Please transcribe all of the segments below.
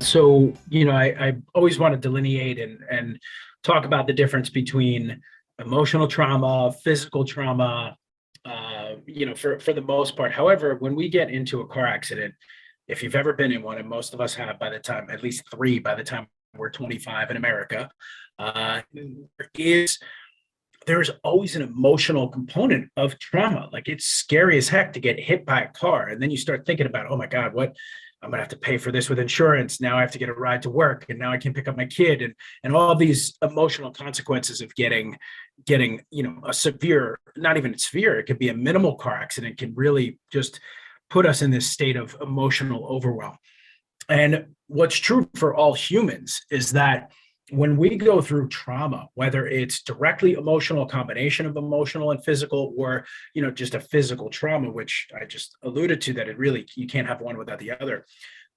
So, I always want to delineate and talk about the difference between emotional trauma, physical trauma, for the most part. However, when we get into a car accident, if you've ever been in one, and most of us have by the time, at least three by the time we're 25 in America, is there's always an emotional component of trauma. Like it's scary as heck to get hit by a car. And then you start thinking about, oh my God, what I'm gonna have to pay for this with insurance. Now I have to get a ride to work, and now I can't pick up my kid, and all of these emotional consequences of getting a severe, not even severe, it could be a minimal car accident, can really just put us in this state of emotional overwhelm. And what's true for all humans is that when we go through trauma, whether it's directly emotional, a combination of emotional and physical, or just a physical trauma, which I just alluded to, that it really, you can't have one without the other,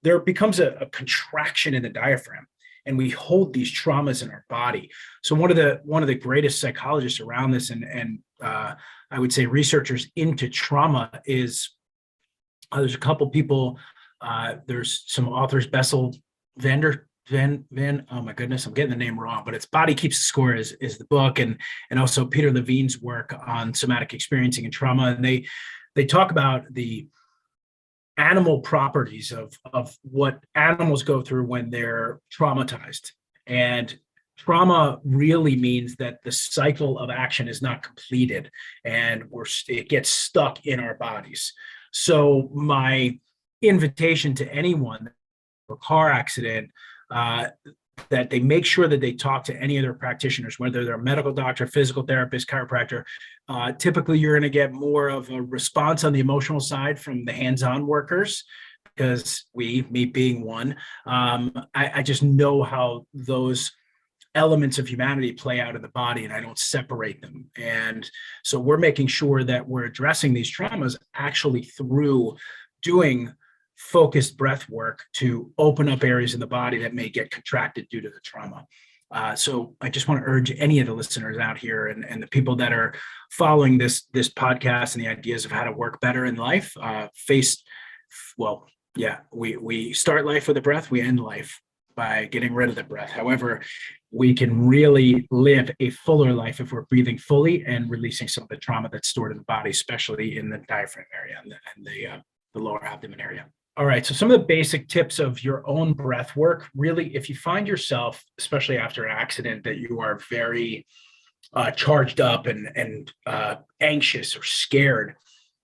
there becomes a contraction in the diaphragm, and we hold these traumas in our body. So one of the greatest psychologists around this, and I would say researchers into trauma, is there's a couple people. There's some authors, Bessel Van, oh my goodness, I'm getting the name wrong, but it's Body Keeps the Score is the book, and also Peter Levine's work on somatic experiencing and trauma. And they talk about the animal properties of what animals go through when they're traumatized. And trauma really means that the cycle of action is not completed, and it gets stuck in our bodies. So my invitation to anyone, a car accident, that they make sure that they talk to any of their practitioners, whether they're a medical doctor, physical therapist, chiropractor. Typically, you're going to get more of a response on the emotional side from the hands-on workers, because me being one, I just know how those elements of humanity play out in the body, and I don't separate them. And so we're making sure that we're addressing these traumas actually through doing focused breath work to open up areas in the body that may get contracted due to the trauma. So I just want to urge any of the listeners out here, and the people that are following this podcast and the ideas of how to work better in life, we start life with a breath, we end life by getting rid of the breath. However, we can really live a fuller life if we're breathing fully and releasing some of the trauma that's stored in the body, especially in the diaphragm area and the lower abdomen area. All right, so some of the basic tips of your own breath work. Really, if you find yourself, especially after an accident, that you are very charged up and anxious or scared,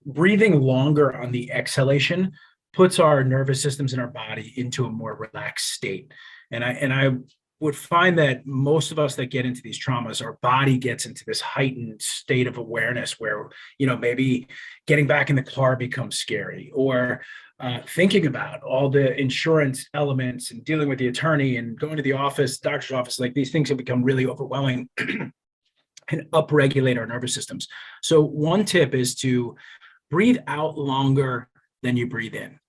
breathing longer on the exhalation puts our nervous systems in our body into a more relaxed state. And I would find that most of us that get into these traumas, our body gets into this heightened state of awareness where, maybe getting back in the car becomes scary, or thinking about all the insurance elements and dealing with the attorney and going to the office, doctor's office, like these things have become really overwhelming and upregulate our nervous systems. So one tip is to breathe out longer than you breathe in.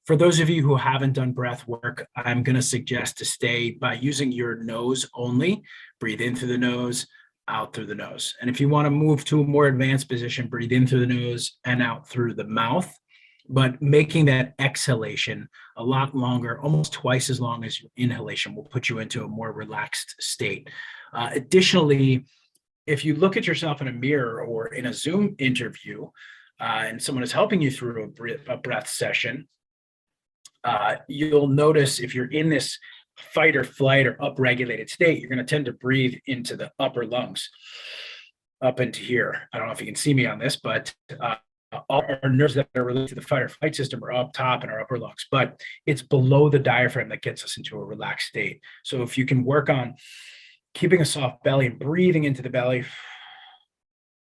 For those of you who haven't done breath work, I'm going to suggest to stay by using your nose only. Breathe in through the nose, out through the nose. And if you want to move to a more advanced position, breathe in through the nose and out through the mouth. But making that exhalation a lot longer, almost twice as long as your inhalation, will put you into a more relaxed state. Additionally, if you look at yourself in a mirror or in a Zoom interview, and someone is helping you through a breath session, you'll notice if you're in this fight or flight or upregulated state, you're going to tend to breathe into the upper lungs, up into here. I don't know if you can see me on this, but all our nerves that are related to the fight or flight system are up top in our upper lungs, but it's below the diaphragm that gets us into a relaxed state. So if you can work on keeping a soft belly and breathing into the belly,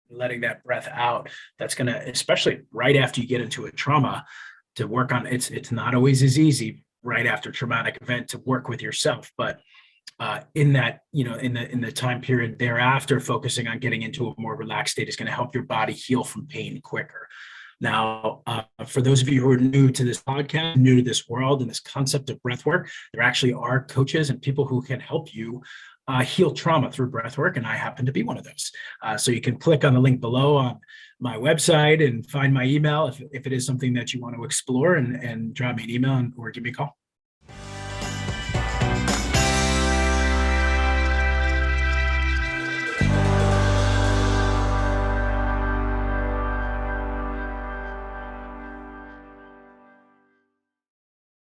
letting that breath out, that's going to, especially right after you get into a trauma, to work on. It's not always as easy right after traumatic event to work with yourself, but in that, in the time period thereafter, focusing on getting into a more relaxed state is going to help your body heal from pain quicker. Now, for those of you who are new to this podcast, new to this world and this concept of breath work, there actually are coaches and people who can help you heal trauma through breath work, and I happen to be one of those. So you can click on the link below on my website and find my email if it is something that you want to explore, and drop me an email or give me a call.